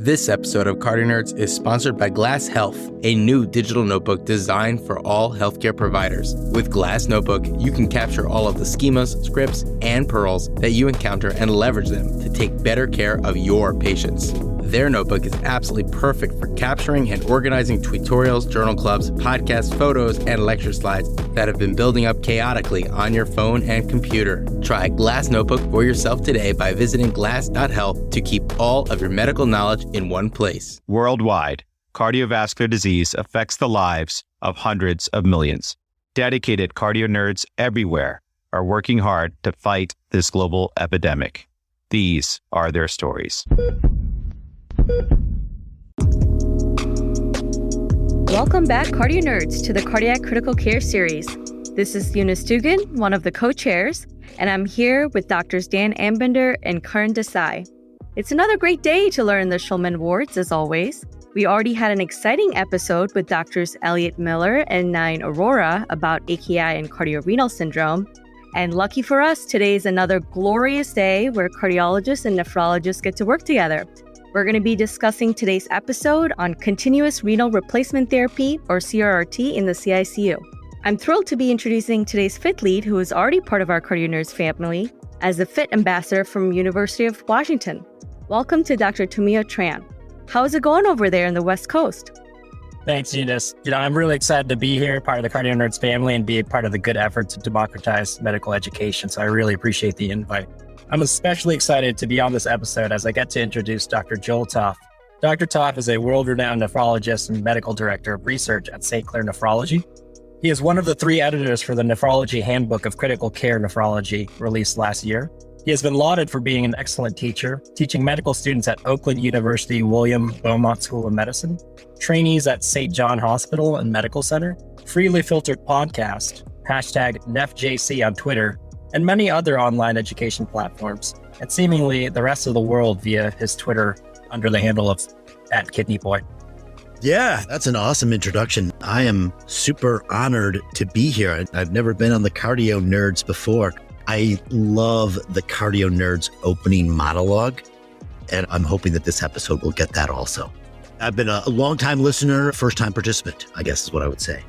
This episode of CardioNerds is sponsored by Glass Health, a new digital notebook designed for all healthcare providers. With Glass Notebook, you can capture all of the schemas, scripts, and pearls that you encounter and leverage them to take better care of your patients. Their notebook is absolutely perfect for capturing and organizing tutorials, journal clubs, podcasts, photos, and lecture slides that have been building up chaotically on your phone and computer. Try Glass Notebook for yourself today by visiting glass.health to keep all of your medical knowledge in one place. Worldwide, cardiovascular disease affects the lives of hundreds of millions. Dedicated cardio nerds everywhere are working hard to fight this global epidemic. These are their stories. Welcome back, Cardio Nerds, to the Cardiac Critical Care series. This is Eunice Dugan, one of the co-chairs, and I'm here with Doctors Dan Ambinder and Karan Desai. It's another great day to learn the Shulman wards, as always. We already had an exciting episode with Doctors Elliot Miller and Nine Aurora about AKI and cardiorenal syndrome. And lucky for us, today is another glorious day where cardiologists and nephrologists get to work together. We're going to be discussing today's episode on continuous renal replacement therapy, or CRRT, in the CICU. I'm thrilled to be introducing today's FIT lead, who is already part of our CardioNerds family, as the FIT ambassador from University of Washington. Welcome to Dr. Tomio Tran. How's it going over there in the West Coast? Thanks, Eunice. I'm really excited to be here, part of the CardioNerds family, and be a part of the good effort to democratize medical education. So I really appreciate the invite. I'm especially excited to be on this episode as I get to introduce Dr. Joel Topf. Dr. Topf is a world-renowned nephrologist and medical director of research at Clair Nephrology. He is one of the 3 editors for the Nephrology Handbook of Critical Care Nephrology, released last year. He has been lauded for being an excellent teacher, teaching medical students at Oakland University William Beaumont School of Medicine, trainees at St. John Hospital and Medical Center, Freely Filtered Podcast, #NephJC on Twitter, and many other online education platforms, and seemingly the rest of the world via his Twitter under the handle of @KidneyBoy. Yeah, that's an awesome introduction. I am super honored to be here. I've never been on the Cardio Nerds before. I love the Cardio Nerds opening monologue, and I'm hoping that this episode will get that also. I've been a long-time listener, first-time participant, I guess is what I would say.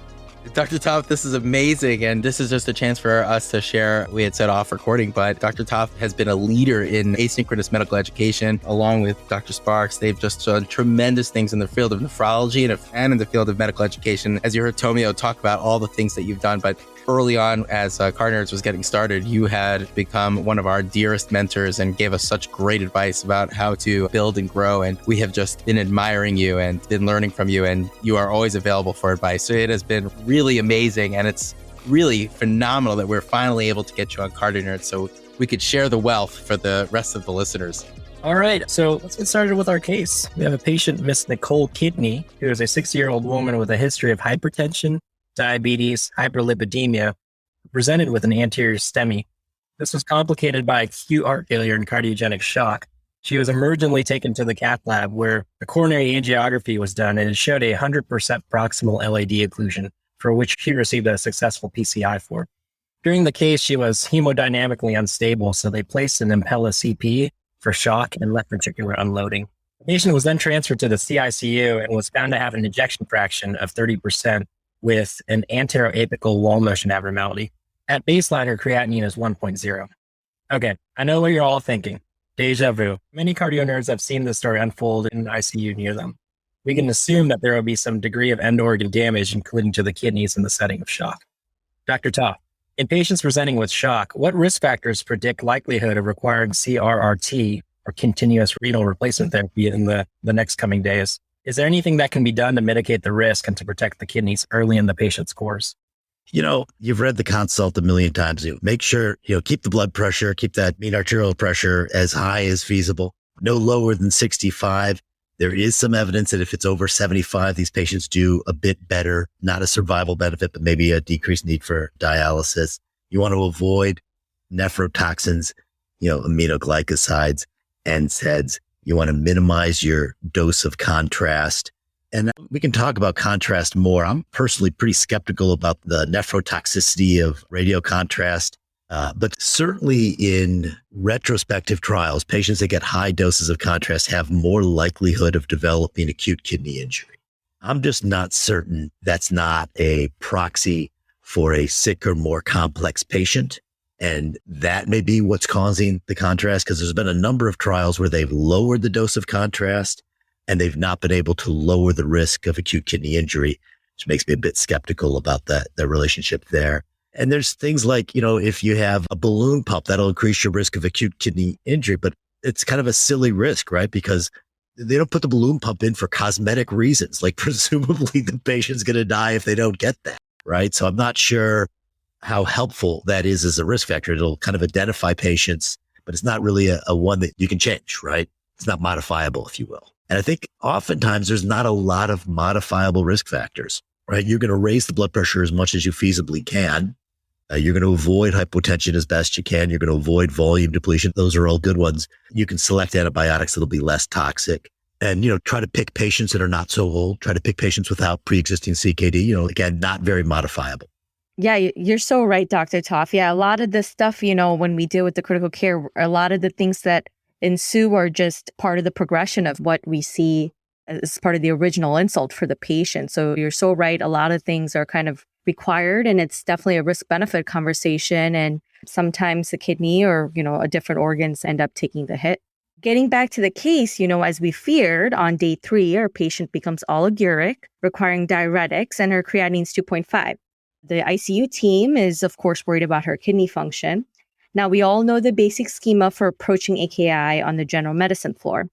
Dr. Topf, this is amazing, and this is just a chance for us to share. We had set off recording, but Dr. Topf has been a leader in asynchronous medical education, along with Dr. Sparks. They've just done tremendous things in the field of nephrology and in the field of medical education. As you heard Tomio talk about all the things that you've done, but early on, as CardioNerds was getting started, you had become one of our dearest mentors and gave us such great advice about how to build and grow. And we have just been admiring you and been learning from you, and you are always available for advice. So it has been really amazing, and it's really phenomenal that we're finally able to get you on CardioNerds so we could share the wealth for the rest of the listeners. All right, so let's get started with our case. We have a patient, Miss Nicole Kidney, who is a 60-year-old woman with a history of hypertension, diabetes, hyperlipidemia, presented with an anterior STEMI. This was complicated by acute heart failure and cardiogenic shock. She was emergently taken to the cath lab where a coronary angiography was done, and it showed a 100% proximal LAD occlusion, for which she received a successful PCI for. During the case, she was hemodynamically unstable, so they placed an Impella CP for shock and left ventricular unloading. The patient was then transferred to the CICU and was found to have an ejection fraction of 30%, with an anteroapical wall motion abnormality. At baseline, her creatinine is 1.0. Okay, I know what you're all thinking. Deja vu. Many cardio nerds have seen this story unfold in an ICU near them. We can assume that there will be some degree of end organ damage, including to the kidneys in the setting of shock. Dr. Topf, in patients presenting with shock, what risk factors predict likelihood of requiring CRRT, or continuous renal replacement therapy, in the next coming days? Is there anything that can be done to mitigate the risk and to protect the kidneys early in the patient's course? You've read the consult a million times. Make sure, keep the blood pressure, keep that mean arterial pressure as high as feasible, no lower than 65. There is some evidence that if it's over 75, these patients do a bit better, not a survival benefit, but maybe a decreased need for dialysis. You want to avoid nephrotoxins, aminoglycosides, NSAIDs. You want to minimize your dose of contrast. And we can talk about contrast more. I'm personally pretty skeptical about the nephrotoxicity of radiocontrast. But certainly in retrospective trials, patients that get high doses of contrast have more likelihood of developing acute kidney injury. I'm just not certain that's not a proxy for a sicker, more complex patient. And that may be what's causing the contrast, because there's been a number of trials where they've lowered the dose of contrast and they've not been able to lower the risk of acute kidney injury, which makes me a bit skeptical about the relationship there. And there's things like, if you have a balloon pump, that'll increase your risk of acute kidney injury, but it's kind of a silly risk, right? Because they don't put the balloon pump in for cosmetic reasons. Like presumably the patient's going to die if they don't get that, right? So I'm not sure how helpful that is as a risk factor. It'll kind of identify patients, but it's not really a one that you can change, right? It's not modifiable, if you will. And I think oftentimes there's not a lot of modifiable risk factors, right? You're going to raise the blood pressure as much as you feasibly can. You're going to avoid hypotension as best you can. You're going to avoid volume depletion. Those are all good ones. You can select antibiotics that'll be less toxic. And, try to pick patients that are not so old. Try to pick patients without pre-existing CKD, again, not very modifiable. Yeah, you're so right, Dr. Topf. Yeah, a lot of this stuff, when we deal with the critical care, a lot of the things that ensue are just part of the progression of what we see as part of the original insult for the patient. So you're so right. A lot of things are kind of required, and it's definitely a risk-benefit conversation. And sometimes the kidney or, a different organs end up taking the hit. Getting back to the case, as we feared, on day 3, our patient becomes oliguric, requiring diuretics, and her creatinine's 2.5. The ICU team is, of course, worried about her kidney function. Now, we all know the basic schema for approaching AKI on the general medicine floor.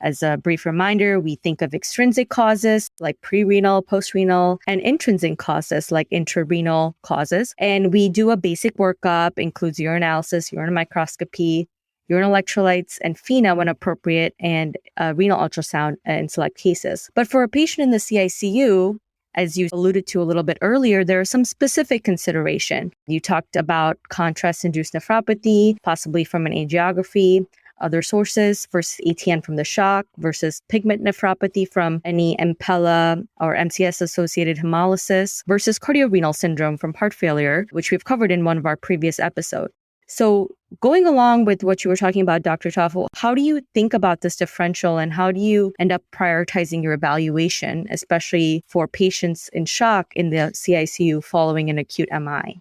As a brief reminder, we think of extrinsic causes like pre-renal, post-renal, and intrinsic causes like intrarenal causes. And we do a basic workup, includes urinalysis, urine microscopy, urine electrolytes, and FeNA when appropriate, and renal ultrasound in select cases. But for a patient in the CICU, as you alluded to a little bit earlier, there are some specific consideration. You talked about contrast-induced nephropathy, possibly from an angiography, other sources versus ATN from the shock versus pigment nephropathy from any Impella or MCS-associated hemolysis versus cardiorenal syndrome from heart failure, which we've covered in one of our previous episodes. So going along with what you were talking about, Dr. Topf, how do you think about this differential and how do you end up prioritizing your evaluation, especially for patients in shock in the CICU following an acute MI?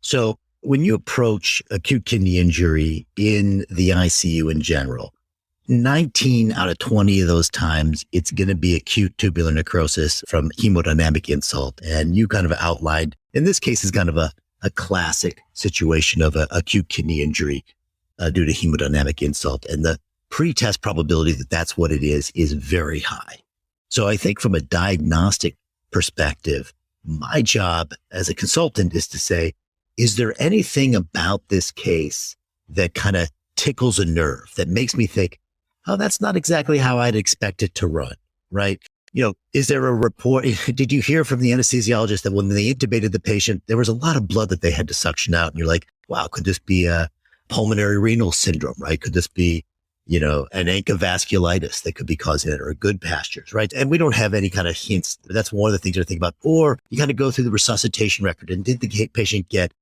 So when you approach acute kidney injury in the ICU in general, 19 out of 20 of those times, it's going to be acute tubular necrosis from hemodynamic insult. And you kind of outlined, in this case, is kind of a classic situation of acute kidney injury due to hemodynamic insult. And the pre-test probability that that's what it is very high. So I think from a diagnostic perspective, my job as a consultant is to say, is there anything about this case that kind of tickles a nerve that makes me think, oh, that's not exactly how I'd expect it to run, right? Is there a report? Did you hear from the anesthesiologist that when they intubated the patient, there was a lot of blood that they had to suction out? And you're like, wow, could this be a pulmonary renal syndrome, right? Could this be, an encapsulitis that could be causing it, or good pastures, right? And we don't have any kind of hints. That's one of the things to think about. Or you kind of go through the resuscitation record, and did the patient get,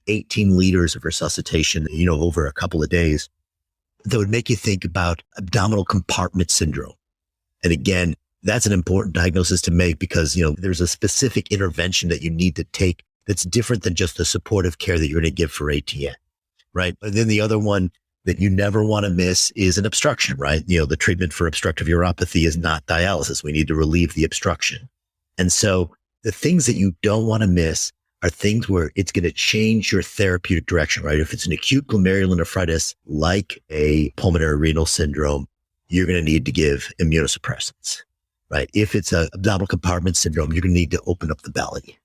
18 liters of resuscitation, over a couple of days? That would make you think about abdominal compartment syndrome. And again, that's an important diagnosis to make because, there's a specific intervention that you need to take that's different than just the supportive care that you're going to give for ATN, right? And then the other one that you never want to miss is an obstruction, right? The treatment for obstructive uropathy is not dialysis. We need to relieve the obstruction. And so the things that you don't want to miss are things where it's going to change your therapeutic direction, right? If it's an acute glomerulonephritis, like a pulmonary renal syndrome, you're going to need to give immunosuppressants, right? If it's an abdominal compartment syndrome, you're going to need to open up the belly.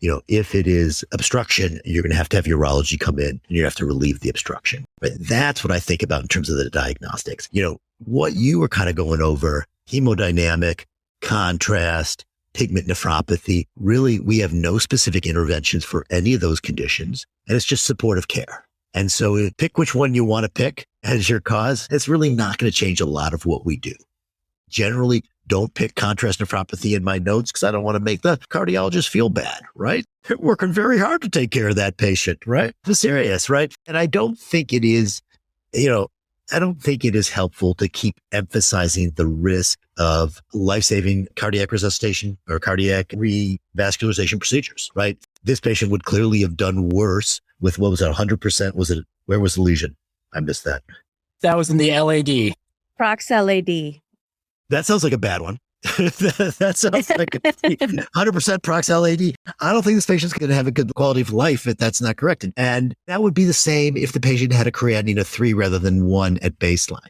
If it is obstruction, you're going to have urology come in and you have to relieve the obstruction. Right? That's what I think about in terms of the diagnostics. What you were kind of going over, hemodynamic, contrast, pigment nephropathy, really, we have no specific interventions for any of those conditions. And it's just supportive care. And so pick which one you want to pick as your cause. It's really not going to change a lot of what we do. Generally, don't pick contrast nephropathy in my notes because I don't want to make the cardiologist feel bad, right? They're working very hard to take care of that patient, right? It's serious, right? And I don't think it is, I don't think it is helpful to keep emphasizing the risk of life-saving cardiac resuscitation or cardiac revascularization procedures, right? This patient would clearly have done worse with, what was it, 100%? Where was the lesion? I missed that. That was in the LAD. Prox LAD. That sounds like a bad one. That sounds like 100% Prox LAD. I don't think this patient's going to have a good quality of life if that's not corrected. And that would be the same if the patient had a creatinine of 3 rather than 1 at baseline,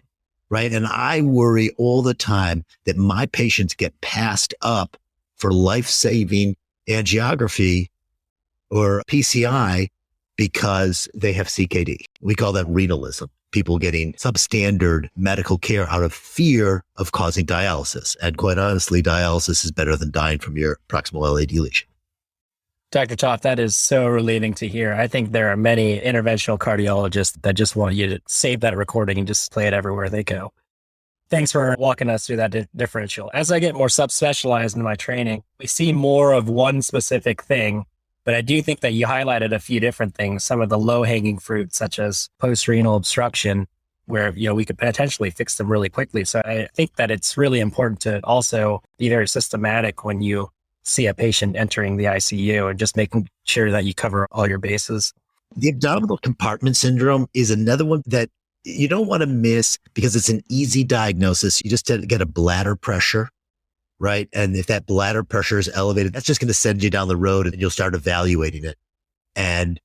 right? And I worry all the time that my patients get passed up for life-saving angiography or PCI because they have CKD. We call that renalism. People getting substandard medical care out of fear of causing dialysis. And quite honestly, dialysis is better than dying from your proximal LAD lesion. Dr. Topf, that is so relieving to hear. I think there are many interventional cardiologists that just want you to save that recording and just play it everywhere they go. Thanks for walking us through that differential. As I get more subspecialized in my training, we see more of one specific thing. But I do think that you highlighted a few different things, some of the low-hanging fruit, such as post-renal obstruction, where we could potentially fix them really quickly. So I think that it's really important to also be very systematic when you see a patient entering the ICU and just making sure that you cover all your bases. The abdominal compartment syndrome is another one that you don't want to miss because it's an easy diagnosis. You just get a bladder pressure. Right. And if that bladder pressure is elevated, that's just going to send you down the road and you'll start evaluating it. And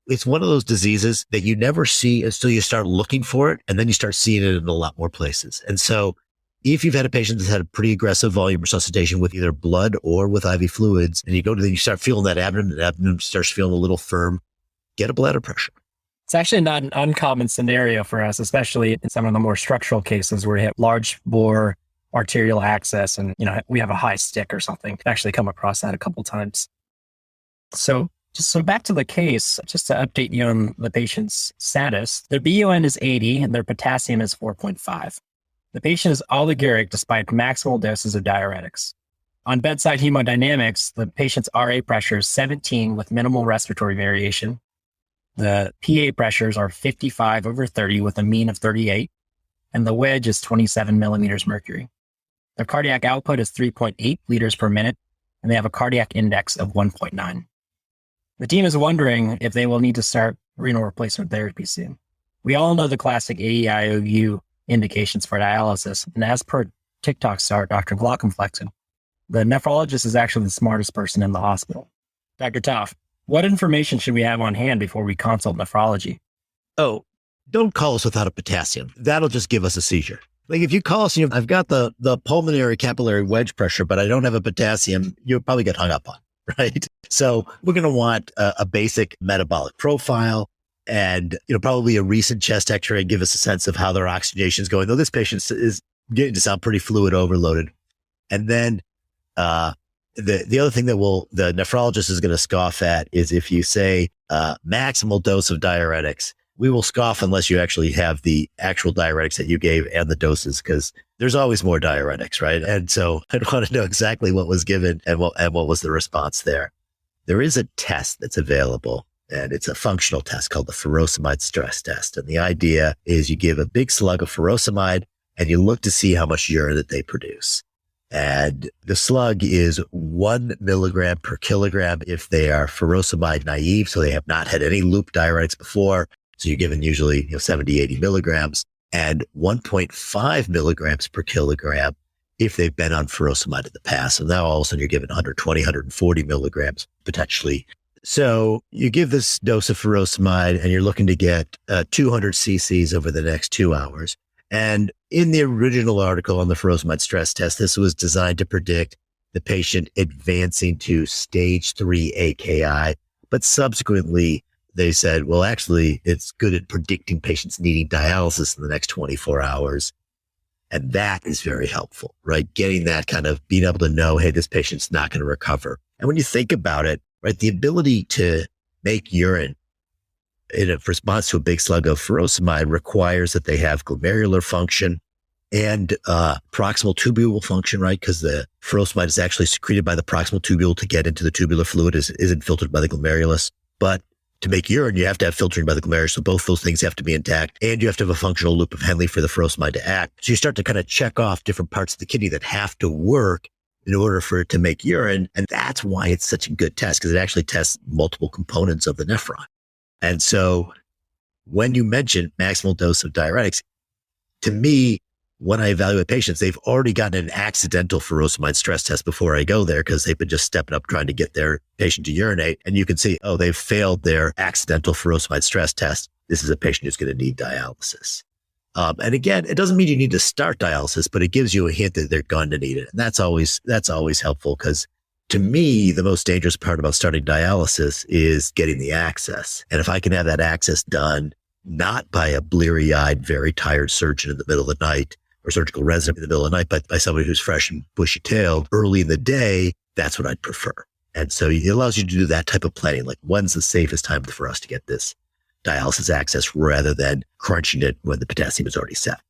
it's one of those diseases that you never see until you start looking for it. And then you start seeing it in a lot more places. And so if you've had a patient that's had a pretty aggressive volume resuscitation with either blood or with IV fluids, and you go to them, you start feeling that abdomen, the abdomen starts feeling a little firm, get a bladder pressure. It's actually not an uncommon scenario for us, especially in some of the more structural cases where you have large bore arterial access and, we have a high stick or something. I've actually come across that a couple of times. So back to the case, just to update you on the patient's status, their BUN is 80 and their potassium is 4.5. The patient is oliguric despite maximal doses of diuretics. On bedside hemodynamics, the patient's RA pressure is 17 with minimal respiratory variation. The PA pressures are 55/30 with a mean of 38, and the wedge is 27 millimeters mercury. Their cardiac output is 3.8 liters per minute, and they have a cardiac index of 1.9. The team is wondering if they will need to start renal replacement therapy soon. We all know the classic AEIOU indications for dialysis, and as per TikTok star Dr. Glockenflexen, the nephrologist is actually the smartest person in the hospital. Dr. Topf, what information should we have on hand before we consult nephrology? Oh, don't call us without a potassium. That'll just give us a seizure. Like if you call us, I've got the pulmonary capillary wedge pressure, but I don't have a potassium, you'll probably get hung up on, right? So we're going to want a basic metabolic profile and, probably a recent chest x-ray, give us a sense of how their oxygenation is going, though this patient is getting to sound pretty fluid overloaded. And then, the other thing that the nephrologist is going to scoff at is if you say, maximal dose of diuretics, we will scoff unless you actually have the actual diuretics that you gave and the doses, because there's always more diuretics, right? And so I'd want to know exactly what was given and what was the response there. There is a test that's available, and it's a functional test called the furosemide stress test. And the idea is you give a big slug of furosemide and you look to see how much urine that they produce. And the slug is 1 milligram per kilogram if they are furosemide naive, so they have not had any loop diuretics before. So you're given usually 70, 80 milligrams, and 1.5 milligrams per kilogram if they've been on furosemide in the past. So now all of a sudden you're given 120, 140 milligrams potentially. So you give this dose of furosemide and you're looking to get 200 cc's over the next 2 hours. And in the original article on the furosemide stress test, this was designed to predict the patient advancing to stage 3 AKI, but subsequently they said, well, actually, it's good at predicting patients needing dialysis in the next 24 hours. And that is very helpful, right? Getting that kind of being able to know, hey, this patient's not going to recover. And when you think about it, right, the ability to make urine in a response to a big slug of furosemide requires that they have glomerular function and proximal tubule function, right? Because the furosemide is actually secreted by the proximal tubule to get into the tubular fluid, isn't filtered by the glomerulus. But to make urine, you have to have filtering by the glomerulus. So both those things have to be intact. And you have to have a functional loop of Henle for the furosemide to act. So you start to kind of check off different parts of the kidney that have to work in order for it to make urine. And that's why it's such a good test, because it actually tests multiple components of the nephron. And so when you mention maximal dose of diuretics, to me, when I evaluate patients, they've already gotten an accidental furosemide stress test before I go there because they've been just stepping up trying to get their patient to urinate. And you can see, oh, they've failed their accidental furosemide stress test. This is a patient who's going to need dialysis. And again, it doesn't mean you need to start dialysis, but it gives you a hint that they're going to need it. And that's always helpful, because to me, the most dangerous part about starting dialysis is getting the access. And if I can have that access done, not by a bleary-eyed, very tired surgeon in the middle of the night, or surgical resident in the middle of the night, but by somebody who's fresh and bushy-tailed early in the day, that's what I'd prefer. And so it allows you to do that type of planning. Like, when's the safest time for us to get this dialysis access, rather than crunching it when the potassium is already set.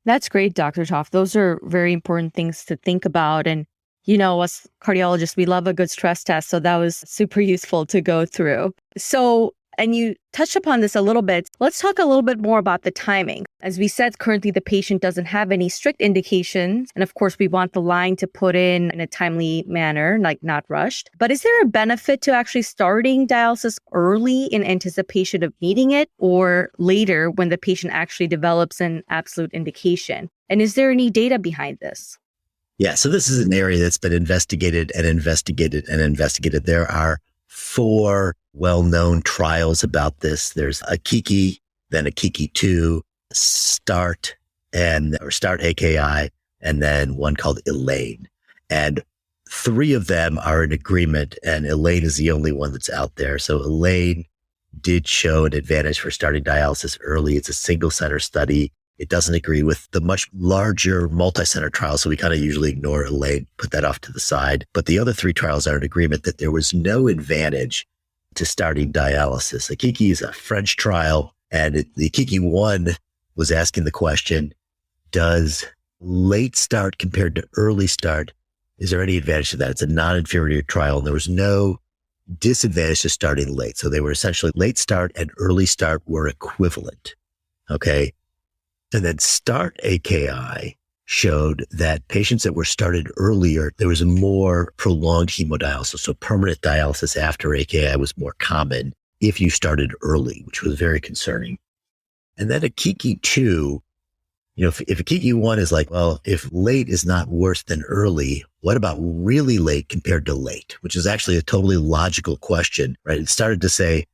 That's great, Dr. Topf. Those are very important things to think about. And, as cardiologists, we love a good stress test. So that was super useful to go through. So, and you touched upon this a little bit. Let's talk a little bit more about the timing. As we said, currently the patient doesn't have any strict indications. And of course, we want the line to put in a timely manner, like not rushed. But is there a benefit to actually starting dialysis early in anticipation of needing it, or later when the patient actually develops an absolute indication? And is there any data behind this? Yeah, so this is an area that's been investigated and investigated and investigated. There are 4 well-known trials about this. There's AKIKI, then AKIKI-2, START, or START AKI, and then one called ELAINE. And 3 of them are in agreement, and ELAINE is the only one that's out there. So ELAINE did show an advantage for starting dialysis early. It's a single center study. It doesn't agree with the much larger multi-center trials, so we kind of usually ignore ELAINE, put that off to the side. But the other 3 trials are in agreement that there was no advantage to starting dialysis. AKIKI is a French trial, and the AKIKI-1 was asking the question, does late start compared to early start, is there any advantage to that? It's a non-inferiority trial, and there was no disadvantage to starting late. So they were essentially late start and early start were equivalent. Okay. And then START AKI showed that patients that were started earlier, there was a more prolonged hemodialysis. So permanent dialysis after AKI was more common if you started early, which was very concerning. And then AKIKI-2, if AKIKI-1 is like, well, if late is not worse than early, what about really late compared to late? Which is actually a totally logical question, right? It started to say,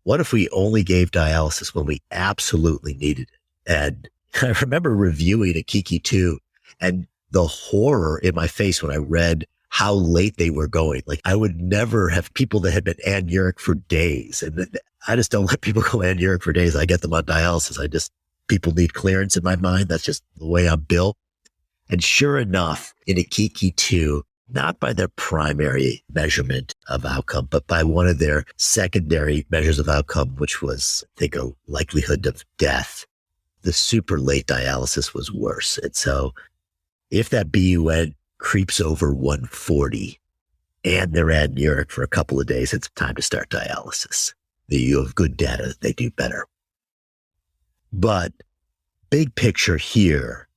what if we only gave dialysis when we absolutely needed it? And I remember reviewing AKIKI-2 and the horror in my face when I read how late they were going. Like, I would never have people that had been anuric for days. And I just don't let people go anuric for days. I get them on dialysis. People need clearance in my mind. That's just the way I'm built. And sure enough, in AKIKI-2, not by their primary measurement of outcome, but by one of their secondary measures of outcome, which was, I think, a likelihood of death, the super late dialysis was worse. And so if that BUN creeps over 140 and they're anuric for a couple of days, it's time to start dialysis. You have good data that they do better. But big picture here,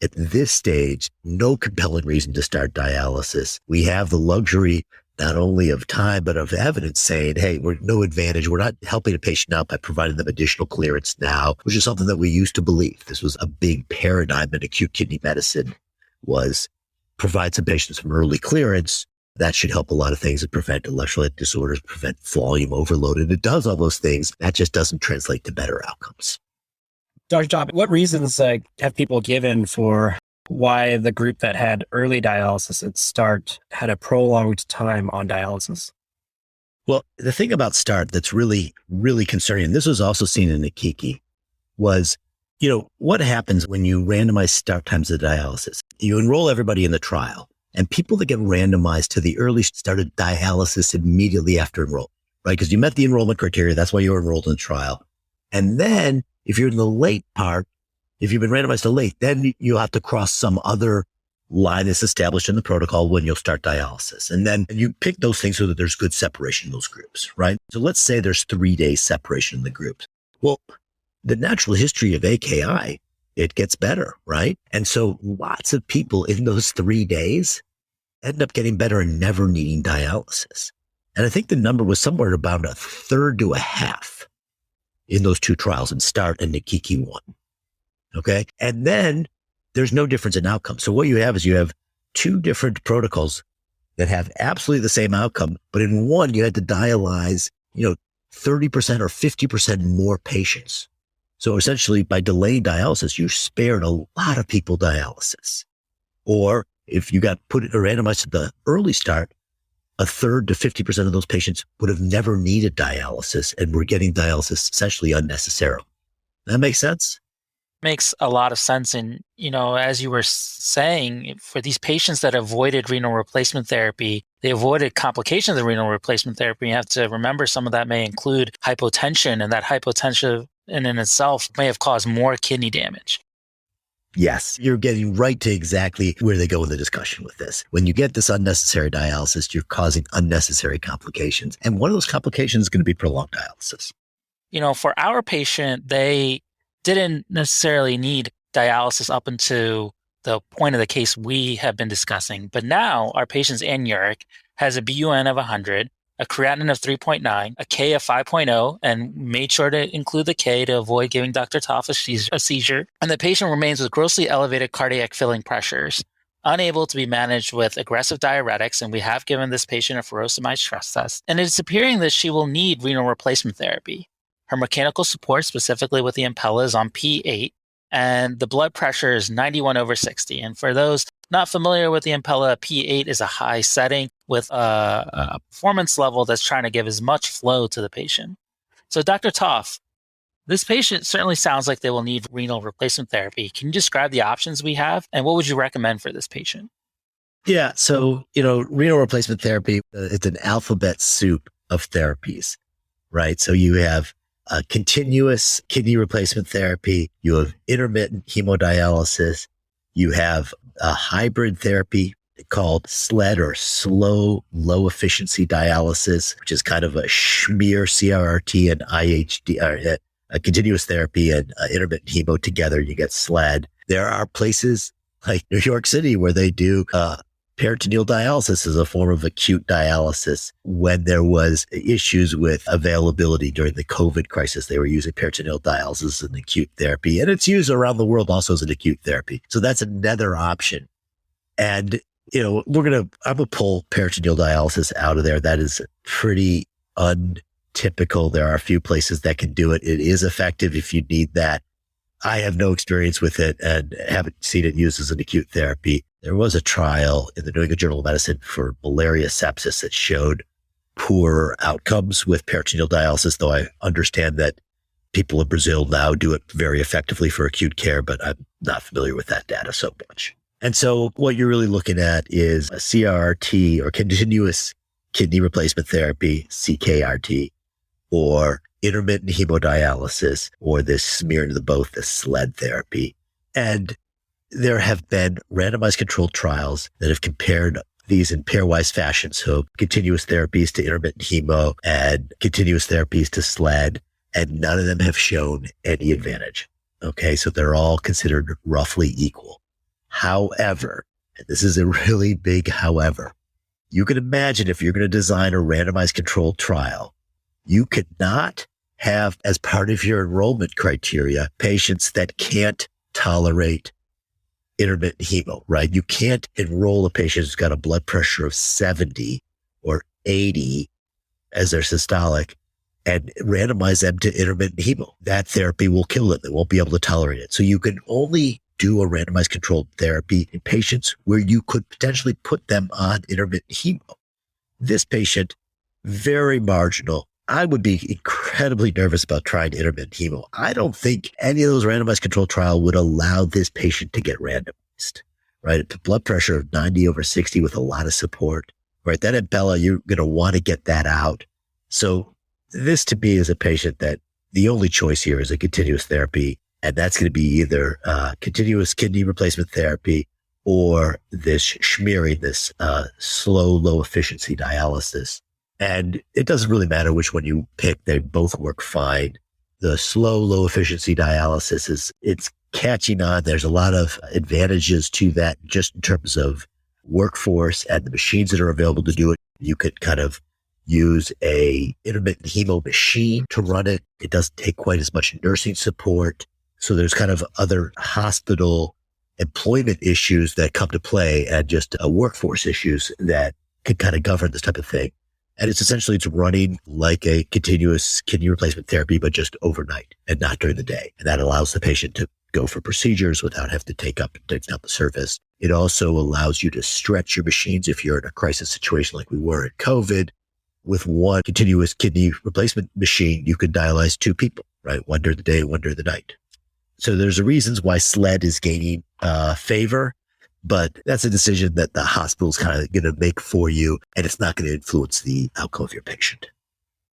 at this stage, no compelling reason to start dialysis. We have the luxury not only of time, but of evidence saying, hey, we're no advantage. We're not helping a patient out by providing them additional clearance now, which is something that we used to believe. This was a big paradigm in acute kidney medicine, was provide some patients some early clearance. That should help a lot of things and prevent electrolyte disorders, prevent volume overload. And it does all those things. That just doesn't translate to better outcomes. Dr. Topf, what reasons have people given for why the group that had early dialysis at START had a prolonged time on dialysis? Well, the thing about START that's really, really concerning, and this was also seen in AKIKI, was, what happens when you randomize start times of dialysis? You enroll everybody in the trial, and people that get randomized to the early started dialysis immediately after enrollment, right? Because you met the enrollment criteria. That's why you were enrolled in the trial. And then if you're in the late part, If you've been randomized to late, then you'll have to cross some other line that's established in the protocol when you'll start dialysis. And then you pick those things so that there's good separation in those groups, right? So let's say there's 3 days separation in the groups. Well, the natural history of AKI, it gets better, right? And so lots of people in those 3 days end up getting better and never needing dialysis. And I think the number was somewhere about 1/3 to 1/2 in those 2 trials, in START and Nikiki 1. Okay. And then there's no difference in outcome. So what you have is you have 2 different protocols that have absolutely the same outcome, but in one you had to dialyze, 30% or 50% more patients. So essentially by delaying dialysis, you spared a lot of people dialysis. Or if you got put or randomized at the early start, 1/3 to 50% of those patients would have never needed dialysis and were getting dialysis essentially unnecessarily. That makes sense? Makes a lot of sense. And, as you were saying, for these patients that avoided renal replacement therapy, they avoided complications of renal replacement therapy. You have to remember some of that may include hypotension, and that hypotension in itself may have caused more kidney damage. Yes, you're getting right to exactly where they go in the discussion with this. When you get this unnecessary dialysis, you're causing unnecessary complications. And one of those complications is going to be prolonged dialysis. For our patient, they didn't necessarily need dialysis up until the point of the case we have been discussing. But now our patient's anuric has a BUN of 100, a creatinine of 3.9, a K of 5.0, and made sure to include the K to avoid giving Dr. Topf a seizure. And the patient remains with grossly elevated cardiac filling pressures, unable to be managed with aggressive diuretics, and we have given this patient a furosemide stress test. And it's appearing that she will need renal replacement therapy. Her mechanical support, specifically with the Impella, is on P8, and the blood pressure is 91/60. And for those not familiar with the Impella, P8 is a high setting with a performance level that's trying to give as much flow to the patient. So Dr. Topf, this patient certainly sounds like they will need renal replacement therapy. Can you describe the options we have, and what would you recommend for this patient? Yeah. So, renal replacement therapy, it's an alphabet soup of therapies, right? So you have continuous kidney replacement therapy, you have intermittent hemodialysis, you have a hybrid therapy called SLED, or slow, low efficiency dialysis, which is kind of a schmear CRRT and IHD, or a continuous therapy and intermittent hemo together. You get SLED. There are places like New York City where they do peritoneal dialysis as a form of acute dialysis. When there was issues with availability during the COVID crisis, they were using peritoneal dialysis as an acute therapy, and it's used around the world also as an acute therapy. So that's another option. And, I'm going to pull peritoneal dialysis out of there. That is pretty untypical. There are a few places that can do it. It is effective if you need that. I have no experience with it and haven't seen it used as an acute therapy. There was a trial in the New England Journal of Medicine for malaria sepsis that showed poor outcomes with peritoneal dialysis, though I understand that people in Brazil now do it very effectively for acute care, but I'm not familiar with that data so much. And so what you're really looking at is a CRRT, or continuous kidney replacement therapy, CKRT, or intermittent hemodialysis, or this smear into both, the SLED therapy. And there have been randomized controlled trials that have compared these in pairwise fashion. So continuous therapies to intermittent hemo and continuous therapies to SLED, and none of them have shown any advantage. Okay. So they're all considered roughly equal. However, and this is a really big however, you can imagine if you're going to design a randomized controlled trial, you could not have as part of your enrollment criteria patients that can't tolerate intermittent hemo, right? You can't enroll a patient who's got a blood pressure of 70 or 80 as their systolic and randomize them to intermittent hemo. That therapy will kill them. They won't be able to tolerate it. So you can only do a randomized controlled therapy in patients where you could potentially put them on intermittent hemo. This patient, very marginal. I would be incredibly nervous about trying intermittent hemo. I don't think any of those randomized controlled trial would allow this patient to get randomized, right? To blood pressure of 90/60 with a lot of support, right? That Impella, you're going to want to get that out. So this to me is a patient that the only choice here is a continuous therapy And that's going to be either continuous kidney replacement therapy or this schmearing, this slow, low efficiency dialysis. And it doesn't really matter which one you pick. They both work fine. The slow, low efficiency dialysis it's catching on. There's a lot of advantages to that just in terms of workforce and the machines that are available to do it. You could kind of use a intermittent hemo machine to run it. It doesn't take quite as much nursing support. So there's kind of other hospital employment issues that come to play and just workforce issues that can kind of govern this type of thing. And it's running like a continuous kidney replacement therapy, but just overnight and not during the day. And that allows the patient to go for procedures without having to take down the service. It also allows you to stretch your machines if you're in a crisis situation like we were in COVID. With one continuous kidney replacement machine, you could dialyze 2 people, right? One during the day, one during the night. So there's reasons why SLED is gaining favor, but that's a decision that the hospital's kind of going to make for you, and it's not going to influence the outcome of your patient.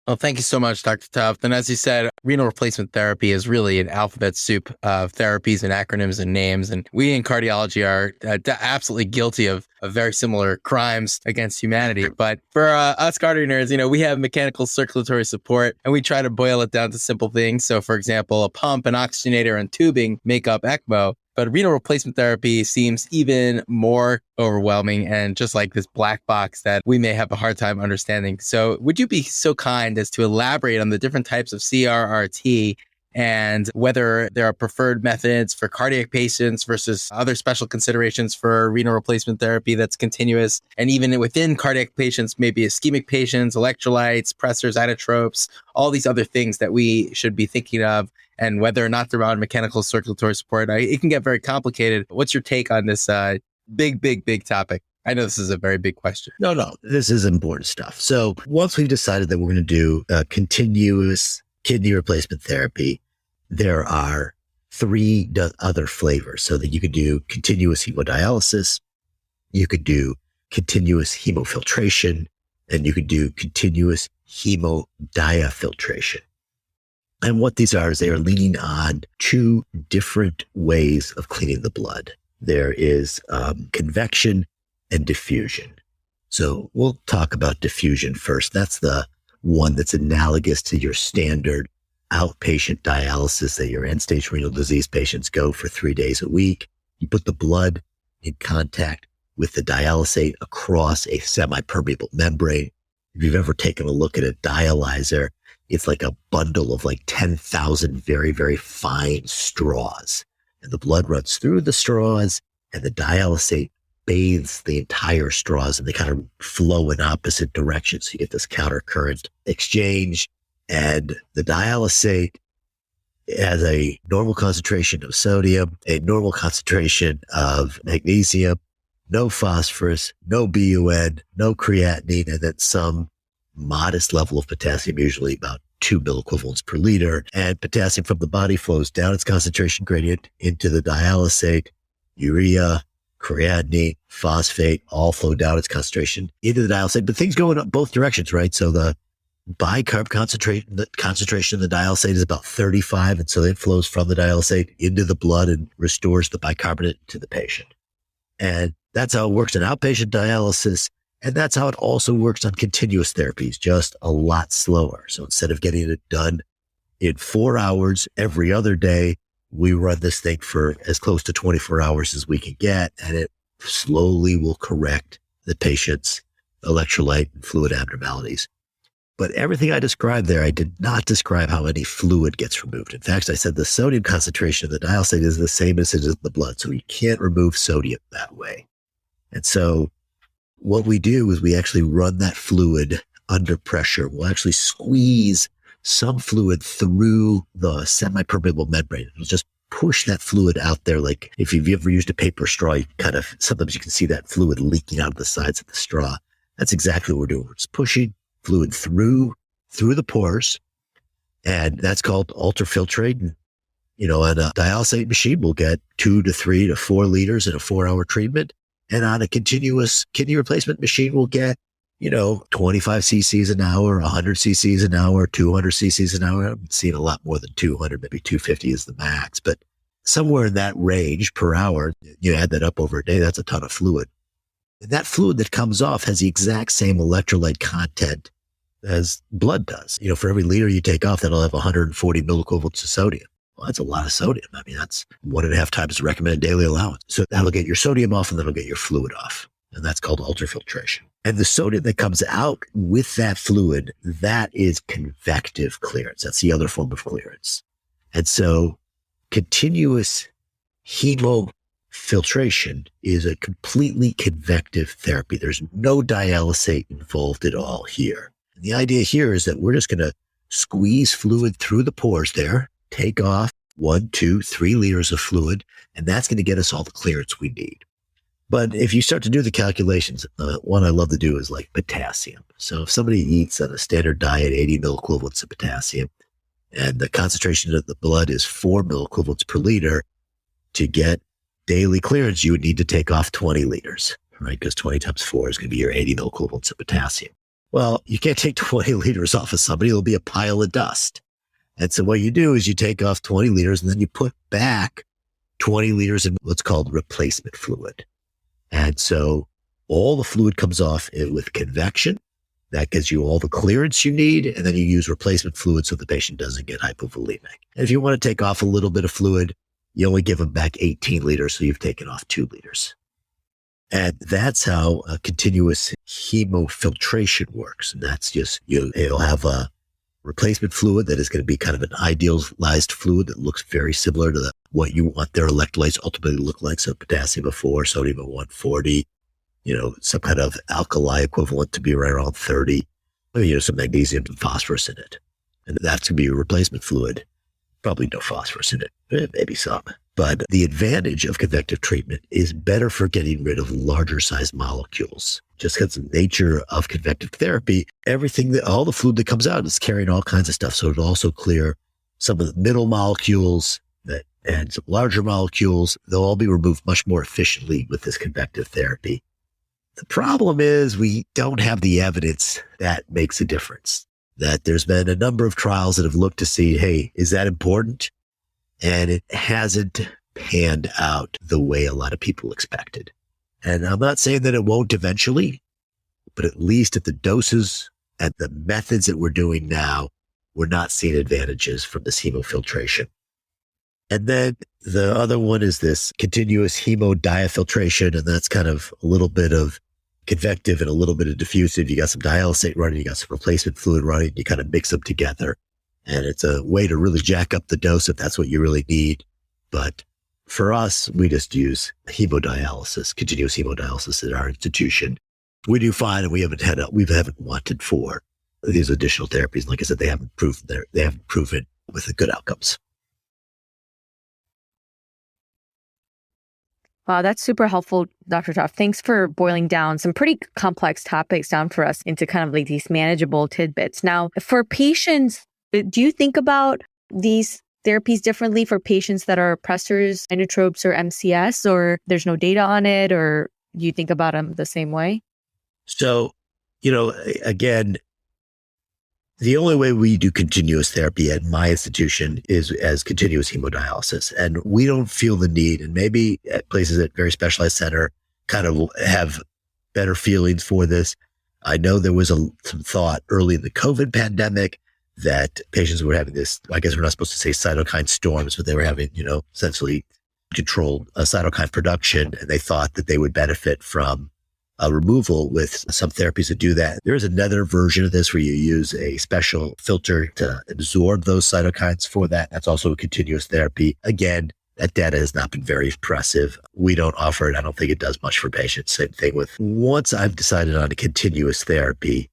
Well, thank you so much, Dr. Topf. And as you said, renal replacement therapy is really an alphabet soup of therapies and acronyms and names. And we in cardiology are absolutely guilty of very similar crimes against humanity. But for us CardioNerds, we have mechanical circulatory support, and we try to boil it down to simple things. So, for example, a pump, an oxygenator, and tubing make up ECMO. But renal replacement therapy seems even more overwhelming and just like this black box that we may have a hard time understanding. So would you be so kind as to elaborate on the different types of CRRT and whether there are preferred methods for cardiac patients versus other special considerations for renal replacement therapy that's continuous, and even within cardiac patients, maybe ischemic patients, electrolytes, pressors, inotropes, all these other things that we should be thinking of, and whether or not they're on mechanical circulatory support. It can get very complicated. What's your take on this big topic? I know this is a very big question. No, this is important stuff. So once we've decided that we're going to do continuous kidney replacement therapy, there are 3 other flavors. So that you could do continuous hemodialysis, you could do continuous hemofiltration, and you could do continuous hemodiafiltration. And what these are is they are leaning on 2 different ways of cleaning the blood. There is convection and diffusion. So we'll talk about diffusion first. That's the one that's analogous to your standard outpatient dialysis that your end-stage renal disease patients go for 3 days a week. You put the blood in contact with the dialysate across a semi-permeable membrane. If you've ever taken a look at a dialyzer, it's like a bundle of like 10,000 very, very fine straws. And the blood runs through the straws, and the dialysate bathes the entire straws, and they kind of flow in opposite directions. So you get this counter current exchange, and the dialysate has a normal concentration of sodium, a normal concentration of magnesium, no phosphorus, no BUN, no creatinine, and then some modest level of potassium, usually about 2 milliequivalents per liter. And potassium from the body flows down its concentration gradient into the dialysate. Urea, creatinine, phosphate, all flow down its concentration into the dialysate. But things go in both directions, right? So the bicarb concentration in the dialysate is about 35. And so it flows from the dialysate into the blood and restores the bicarbonate to the patient. And that's how it works in outpatient dialysis. And that's how it also works on continuous therapies, just a lot slower. So instead of getting it done in 4 hours every other day, we run this thing for as close to 24 hours as we can get, and it slowly will correct the patient's electrolyte and fluid abnormalities. But everything I described there, I did not describe how any fluid gets removed. In fact, I said the sodium concentration of the dialysate is the same as it is in the blood, so you can't remove sodium that way. And so what we do is we actually run that fluid under pressure. We'll actually squeeze some fluid through the semi-permeable membrane. It'll just push that fluid out there. Like if you've ever used a paper straw, sometimes you can see that fluid leaking out of the sides of the straw. That's exactly what we're doing. We're just pushing fluid through the pores, and that's called ultrafiltrate. And a dialysate machine will get 2 to 3 to 4 liters in a 4-hour treatment. And on a continuous kidney replacement machine, we'll get, 25 cc's an hour, 100 cc's an hour, 200 cc's an hour. I'm seeing a lot more than 200, maybe 250 is the max, but somewhere in that range per hour, you add that up over a day, that's a ton of fluid. And that fluid that comes off has the exact same electrolyte content as blood does. For every liter you take off, that'll have 140 milliequivalents of sodium. Well, that's a lot of sodium. I mean, that's 1.5 times the recommended daily allowance. So that'll get your sodium off and that'll get your fluid off. And that's called ultrafiltration. And the sodium that comes out with that fluid, that is convective clearance. That's the other form of clearance. And so continuous hemofiltration is a completely convective therapy. There's no dialysate involved at all here. And the idea here is that we're just going to squeeze fluid through the pores there, take off 1, 2, 3 liters of fluid, and that's going to get us all the clearance we need. But if you start to do the calculations, one I love to do is like potassium. So if somebody eats on a standard diet 80 milliequivalents of potassium, and the concentration of the blood is 4 milliequivalents per liter, to get daily clearance, you would need to take off 20 liters, right? Because 20 times 4 is going to be your 80 milliequivalents of potassium. Well, you can't take 20 liters off of somebody. It'll be a pile of dust. And so what you do is you take off 20 liters and then you put back 20 liters in what's called replacement fluid. And so all the fluid comes off with convection. That gives you all the clearance you need. And then you use replacement fluid so the patient doesn't get hypovolemic. And if you want to take off a little bit of fluid, you only give them back 18 liters. So you've taken off 2 liters. And that's how a continuous hemofiltration works. And that's just, it'll have a replacement fluid that is going to be kind of an idealized fluid that looks very similar to what you want their electrolytes ultimately to look like. So potassium of 4, sodium of 140, some kind of alkali equivalent to be right around 30, some magnesium and phosphorus in it. And that's going to be your replacement fluid. Probably no phosphorus in it, maybe some. But the advantage of convective treatment is better for getting rid of larger size molecules. Just because the nature of convective therapy, all the fluid that comes out is carrying all kinds of stuff. So it'll also clear some of the middle molecules and some larger molecules. They'll all be removed much more efficiently with this convective therapy. The problem is we don't have the evidence that makes a difference. That there's been a number of trials that have looked to see, hey, is that important? And it hasn't panned out the way a lot of people expected. And I'm not saying that it won't eventually, but at least at the doses and the methods that we're doing now, we're not seeing advantages from this hemofiltration. And then the other one is this continuous hemodiafiltration, and that's kind of a little bit of convective and a little bit of diffusive. You got some dialysate running, you got some replacement fluid running, you kind of mix them together. And it's a way to really jack up the dose if that's what you really need. But for us, we just use hemodialysis, continuous hemodialysis at our institution. We do fine, and we haven't wanted for these additional therapies. Like I said, they haven't proven with the good outcomes. Wow, that's super helpful, Dr. Topf. Thanks for boiling down some pretty complex topics down for us into kind of like these manageable tidbits. Now, for patients, do you think about these therapies differently for patients that are pressors, inotropes, or MCS, or there's no data on it, or do you think about them the same way? So, again, the only way we do continuous therapy at my institution is as continuous hemodialysis. And we don't feel the need, and maybe at places at very specialized center kind of have better feelings for this. I know there was some thought early in the COVID pandemic that patients were having this, I guess we're not supposed to say cytokine storms, but they were having, essentially controlled cytokine production. And they thought that they would benefit from a removal with some therapies that do that. There is another version of this where you use a special filter to absorb those cytokines for that. That's also a continuous therapy. Again, that data has not been very impressive. We don't offer it. I don't think it does much for patients. Same thing with once I've decided on a continuous therapy,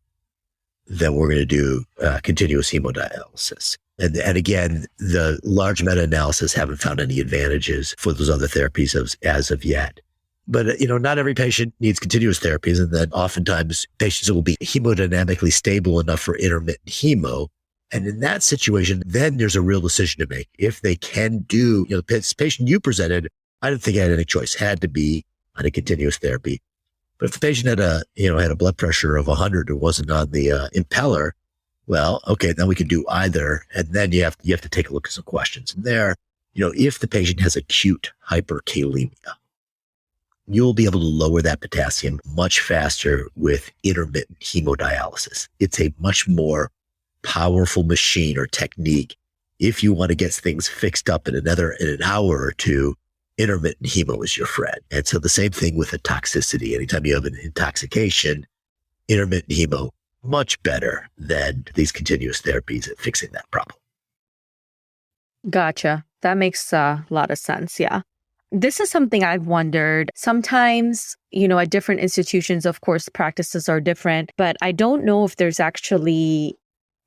then we're going to do continuous hemodialysis. And again, the large meta-analysis haven't found any advantages for those other therapies as of yet. But, not every patient needs continuous therapies. And then oftentimes patients will be hemodynamically stable enough for intermittent hemo. And in that situation, then there's a real decision to make. If they can do, this patient you presented, I didn't think I had any choice, had to be on a continuous therapy. But if the patient had a blood pressure of 100 and wasn't on the impeller, well, okay, then we can do either. And then you have to take a look at some questions. And there, if the patient has acute hyperkalemia, you'll be able to lower that potassium much faster with intermittent hemodialysis. It's a much more powerful machine or technique. If you want to get things fixed up in an hour or two, intermittent hemo is your friend. And so the same thing with a toxicity. Anytime you have an intoxication, intermittent hemo, much better than these continuous therapies at fixing that problem. Gotcha. That makes a lot of sense. Yeah. This is something I've wondered. Sometimes, at different institutions, of course, practices are different, but I don't know if there's actually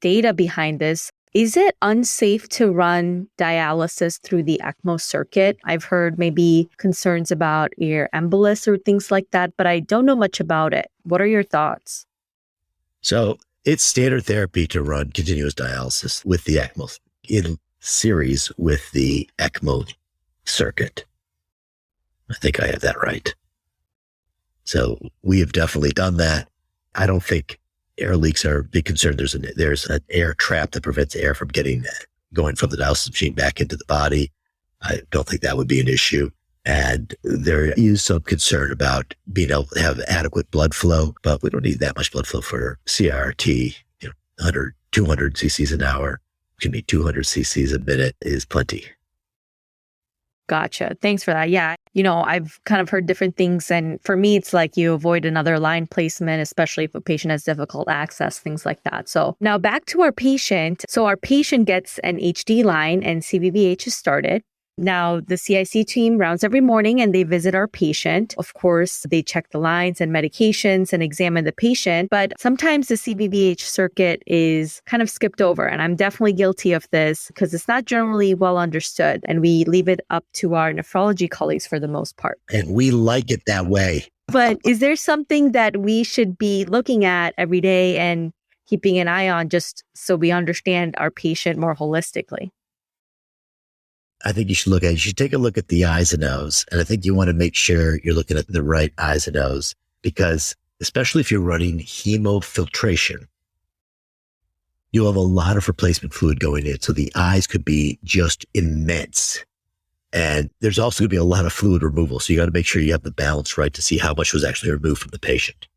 data behind this. Is it unsafe to run dialysis through the ECMO circuit? I've heard maybe concerns about ear embolus or things like that, but I don't know much about it. What are your thoughts? So it's standard therapy to run continuous dialysis with the ECMO in series with the ECMO circuit. I think I have that right. So we have definitely done that. I don't think air leaks are a big concern. There's an air trap that prevents air from going from the dialysis machine back into the body. I don't think that would be an issue. And there is some concern about being able to have adequate blood flow, but we don't need that much blood flow for CRRT. 100, 200 cc's an hour, 200 cc's a minute is plenty. Gotcha. Thanks for that. Yeah. I've kind of heard different things. And for me, it's like you avoid another line placement, especially if a patient has difficult access, things like that. So now back to our patient. So our patient gets an HD line and CVVH is started. Now, the CIC team rounds every morning and they visit our patient. Of course, they check the lines and medications and examine the patient, but sometimes the CVVH circuit is kind of skipped over. And I'm definitely guilty of this because it's not generally well understood. And we leave it up to our nephrology colleagues for the most part. And we like it that way. But is there something that we should be looking at every day and keeping an eye on just so we understand our patient more holistically? I think you should take a look at the I's and O's. And I think you want to make sure you're looking at the right I's and O's because especially if you're running hemofiltration, you'll have a lot of replacement fluid going in. So the I's could be just immense. And there's also going to be a lot of fluid removal. So you got to make sure you have the balance right to see how much was actually removed from the patient.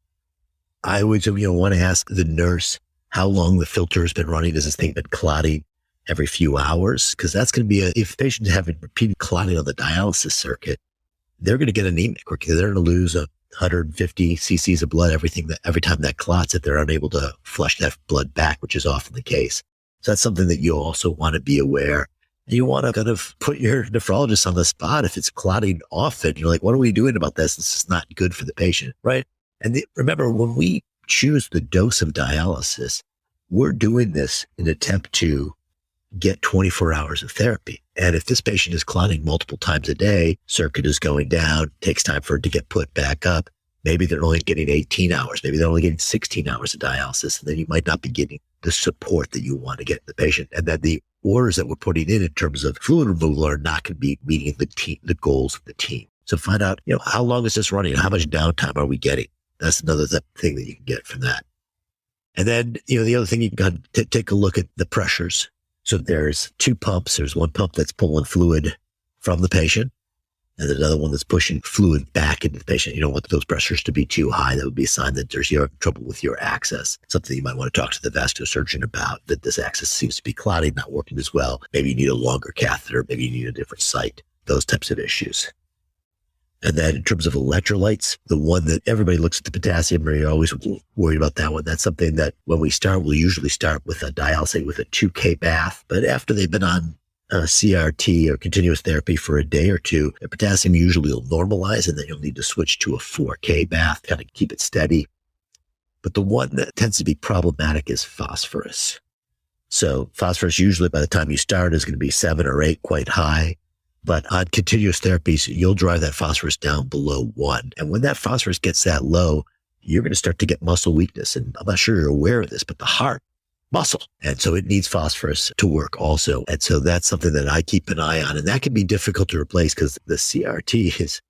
I would want to ask the nurse how long the filter has been running. Has this thing been clotting every few hours? Because that's going to be if patients having repeated clotting on the dialysis circuit, they're going to get anemic or they're going to lose 150 cc's of blood every time that clots if they're unable to flush that blood back, which is often the case. So that's something that you also want to be aware. You want to kind of put your nephrologist on the spot if it's clotting often. You're like, what are we doing about this? This is not good for the patient, right? And remember, when we choose the dose of dialysis, we're doing this in an attempt to get 24 hours of therapy. And if this patient is clotting multiple times a day, circuit is going down, takes time for it to get put back up. Maybe they're only getting 18 hours. Maybe they're only getting 16 hours of dialysis. And then you might not be getting the support that you want to get the patient. And then the orders that we're putting in terms of fluid removal are not going to be meeting the goals of the team. So find out, how long is this running? How much downtime are we getting? That's another thing that you can get from that. And then, the other thing you can take a look at the pressures. So there's two pumps. There's one pump that's pulling fluid from the patient and another one that's pushing fluid back into the patient. You don't want those pressures to be too high. That would be a sign that you're having trouble with your access. Something you might want to talk to the vascular surgeon about, that this access seems to be clotting, not working as well. Maybe you need a longer catheter. Maybe you need a different site, those types of issues. And then in terms of electrolytes, the one that everybody looks at the potassium, or you're always worried about that one. That's something that when we start, we'll usually start with a dialysate with a 2K bath. But after they've been on CRRT or continuous therapy for a day or two, the potassium usually will normalize, and then you'll need to switch to a 4K bath, kind of keep it steady. But the one that tends to be problematic is phosphorus. So phosphorus usually by the time you start is going to be 7 or 8, quite high. But on continuous therapies, you'll drive that phosphorus down below 1. And when that phosphorus gets that low, you're going to start to get muscle weakness. And I'm not sure you're aware of this, but the heart, muscle. And so it needs phosphorus to work also. And so that's something that I keep an eye on. And that can be difficult to replace because the CRT is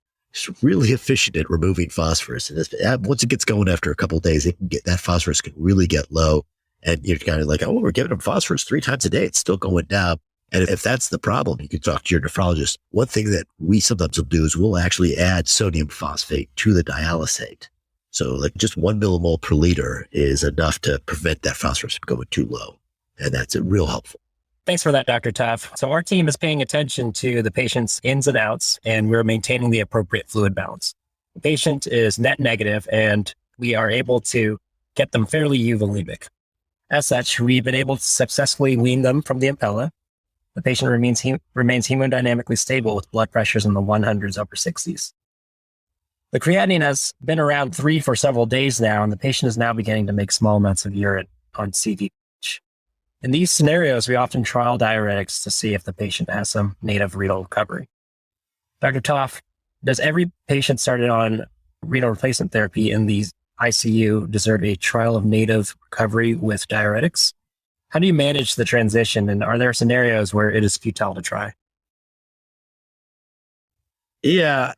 just really efficient at removing phosphorus. And once it gets going after a couple of days, that phosphorus can really get low. And you're kind of like, oh, we're giving them phosphorus 3 times a day. It's still going down. And if that's the problem, you can talk to your nephrologist. One thing that we sometimes will do is we'll actually add sodium phosphate to the dialysate. So like just 1 millimole per liter is enough to prevent that phosphorus from going too low. And that's real helpful. Thanks for that, Dr. Topf. So our team is paying attention to the patient's ins and outs, and we're maintaining the appropriate fluid balance. The patient is net negative, and we are able to get them fairly euvolemic. As such, we've been able to successfully wean them from the Impella. The patient remains hemodynamically stable with blood pressures in the 100s over 60s. The creatinine has been around 3 for several days now, and the patient is now beginning to make small amounts of urine on CVH. In these scenarios, we often trial diuretics to see if the patient has some native renal recovery. Dr. Topf, does every patient started on renal replacement therapy in the ICU deserve a trial of native recovery with diuretics? How do you manage the transition, and are there scenarios where it is futile to try? Yeah,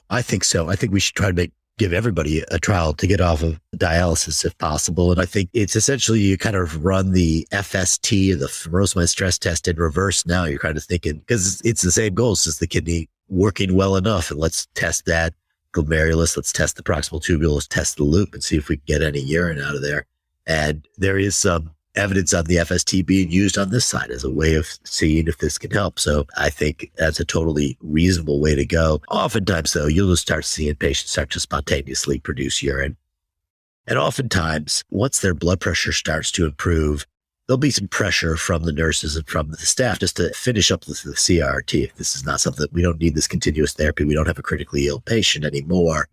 I think so. I think we should try to give everybody a trial to get off of dialysis if possible. And I think it's essentially you kind of run the FST, the furosemide stress test in reverse now. You're kind of thinking, because it's the same goals as the kidney working well enough. And let's test that glomerulus, let's test the proximal tubule, let's test the loop and see if we can get any urine out of there. And there is some evidence on the FST being used on this side as a way of seeing if this can help. So I think that's a totally reasonable way to go. Oftentimes, though, you'll just start seeing patients start to spontaneously produce urine. And oftentimes, once their blood pressure starts to improve, there'll be some pressure from the nurses and from the staff just to finish up with the CRRT. If this is not something that we don't need this continuous therapy, we don't have a critically ill patient anymore,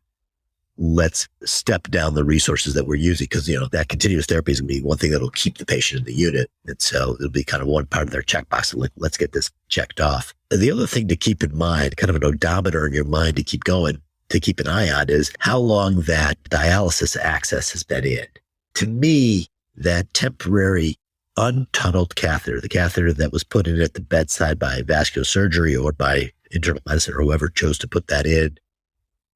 let's step down the resources that we're using because, that continuous therapy is going to be one thing that'll keep the patient in the unit. And so it'll be kind of one part of their checkbox. So let's get this checked off. And the other thing to keep in mind, kind of an odometer in your mind to keep going, to keep an eye on is how long that dialysis access has been in. To me, that temporary untunneled catheter, the catheter that was put in at the bedside by vascular surgery or by internal medicine or whoever chose to put that in,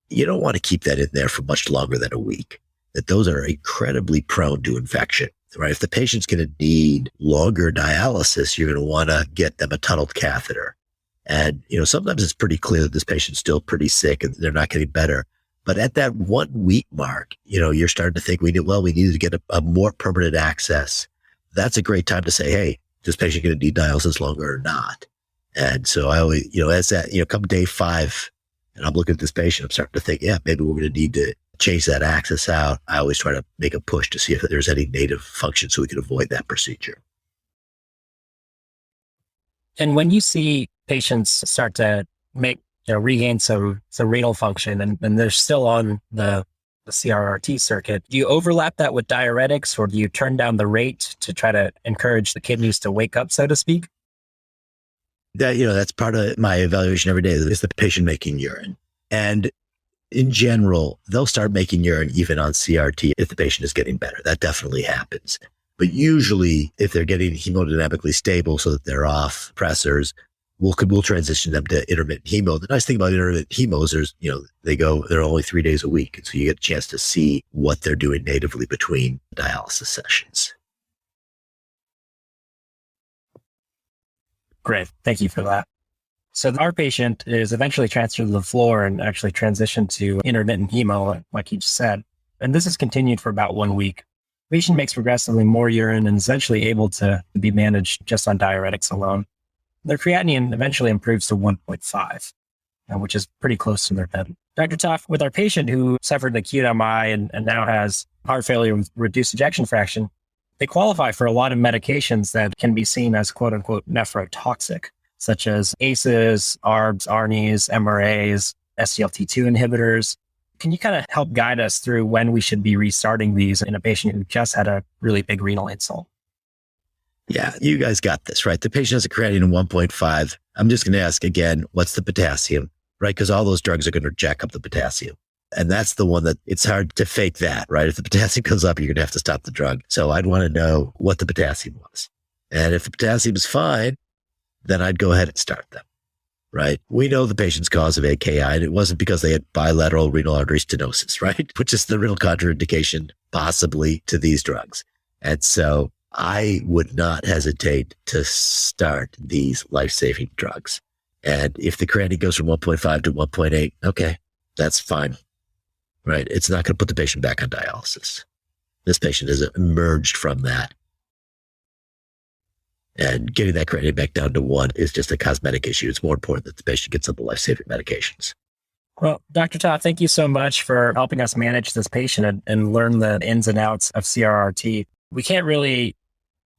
you don't want to keep that in there for much longer than a week. That those are incredibly prone to infection, right? If the patient's going to need longer dialysis, you're going to want to get them a tunneled catheter. And, sometimes it's pretty clear that this patient's still pretty sick and they're not getting better. But at that 1 week mark, you're starting to think we need to get a more permanent access. That's a great time to say, hey, this patient going to need dialysis longer or not? And so I always, as that, come day 5, and I'm looking at this patient, I'm starting to think, yeah, maybe we're going to need to change that access out. I always try to make a push to see if there's any native function so we can avoid that procedure. And when you see patients start to regain some renal function and they're still on the CRRT circuit, do you overlap that with diuretics or do you turn down the rate to try to encourage the kidneys to wake up, so to speak? That's part of my evaluation every day is the patient making urine. And in general, they'll start making urine even on CRT if the patient is getting better. That definitely happens. But usually if they're getting hemodynamically stable so that they're off pressors, we'll transition them to intermittent hemo. The nice thing about intermittent hemo is they're only 3 days a week. And so you get a chance to see what they're doing natively between dialysis sessions. Great. Thank you for that. So our patient is eventually transferred to the floor and actually transitioned to intermittent hemo, like you just said. And this has continued for about 1 week. The patient makes progressively more urine and is eventually able to be managed just on diuretics alone. Their creatinine eventually improves to 1.5, which is pretty close to their bed. Dr. Topf, with our patient who suffered acute MI and now has heart failure with reduced ejection fraction, they qualify for a lot of medications that can be seen as quote unquote nephrotoxic, such as ACEs, ARBs, ARNIs, MRAs, SGLT2 inhibitors. Can you kind of help guide us through when we should be restarting these in a patient who just had a really big renal insult? Yeah, you guys got this, right? The patient has a creatinine of 1.5. I'm just going to ask again, what's the potassium, right? Because all those drugs are going to jack up the potassium. And that's the one that it's hard to fake that, right? If the potassium goes up, you're going to have to stop the drug. So I'd want to know what the potassium was. And if the potassium is fine, then I'd go ahead and start them. right? We know the patient's cause of AKI, and it wasn't because they had bilateral renal artery stenosis, right? Which is the renal contraindication possibly to these drugs. And so I would not hesitate to start these life-saving drugs. And if the creatinine goes from 1.5 to 1.8, okay, that's fine, right? It's not going to put the patient back on dialysis. This patient has emerged from that. And getting that creatinine back down to 1 is just a cosmetic issue. It's more important that the patient gets on the life-saving medications. Well, Dr. Topf, thank you so much for helping us manage this patient and learn the ins and outs of CRRT. We can't really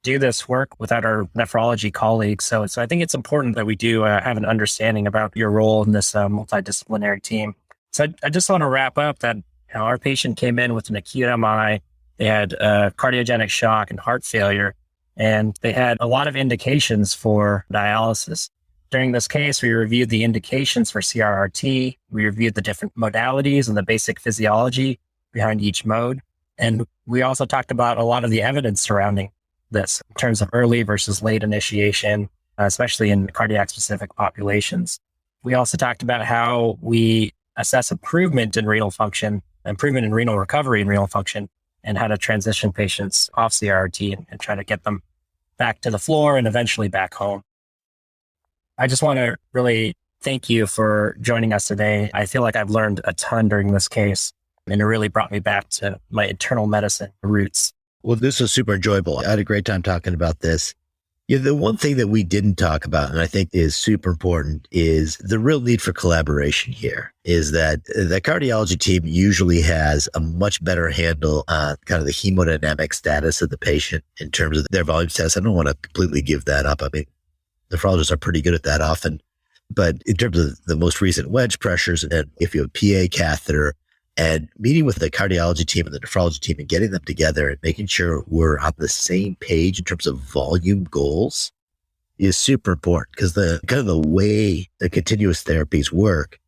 do this work without our nephrology colleagues. So I think it's important that we do have an understanding about your role in this multidisciplinary team. So I just want to wrap up that our patient came in with an acute MI. They had cardiogenic shock and heart failure, and they had a lot of indications for dialysis. During this case, we reviewed the indications for CRRT. We reviewed the different modalities and the basic physiology behind each mode. And we also talked about a lot of the evidence surrounding this in terms of early versus late initiation, especially in cardiac specific populations. We also talked about how we assess improvement in renal function, improvement in renal recovery and renal function, and how to transition patients off CRRT and try to get them back to the floor and eventually back home. I just want to really thank you for joining us today. I feel like I've learned a ton during this case, and it really brought me back to my internal medicine roots. Well, this was super enjoyable. I had a great time talking about this. The one thing that we didn't talk about, and I think is super important, is the real need for collaboration here, is that the cardiology team usually has a much better handle on kind of the hemodynamic status of the patient in terms of their volume tests. I don't want to completely give that up. I mean, nephrologists are pretty good at that often. But in terms of the most recent wedge pressures, and if you have a PA catheter, and meeting with the cardiology team and the nephrology team and getting them together and making sure we're on the same page in terms of volume goals is super important, because the kind of the way the continuous therapies work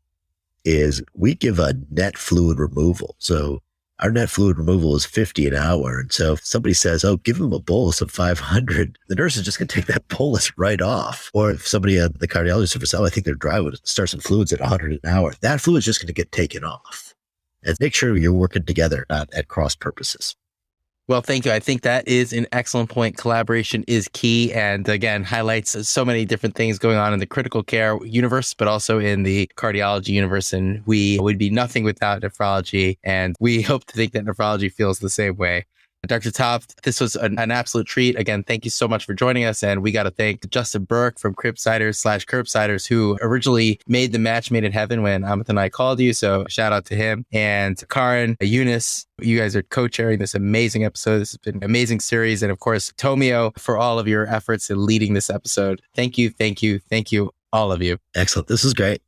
is we give a net fluid removal. So our net fluid removal is 50 an hour. And so if somebody says, oh, give them a bolus of 500, the nurse is just going to take that bolus right off. Or if somebody at the cardiology says, oh, I think they're dry, would start some fluids at 100 an hour, that fluid is just going to get taken off. And make sure you're working together, not at cross purposes. Well, thank you. I think that is an excellent point. Collaboration is key, and again, highlights so many different things going on in the critical care universe, but also in the cardiology universe. And we would be nothing without nephrology, and we hope to think that nephrology feels the same way. Dr. Topf, this was an absolute treat. Again, thank you so much for joining us. And we got to thank Justin Burke from Cribsiders/Curbsiders, who originally made the match made in heaven when Amit and I called you. So shout out to him. And Karan, Eunice, you guys are co-chairing this amazing episode. This has been an amazing series. And of course, Tomio, for all of your efforts in leading this episode. Thank you, all of you. Excellent. This is great.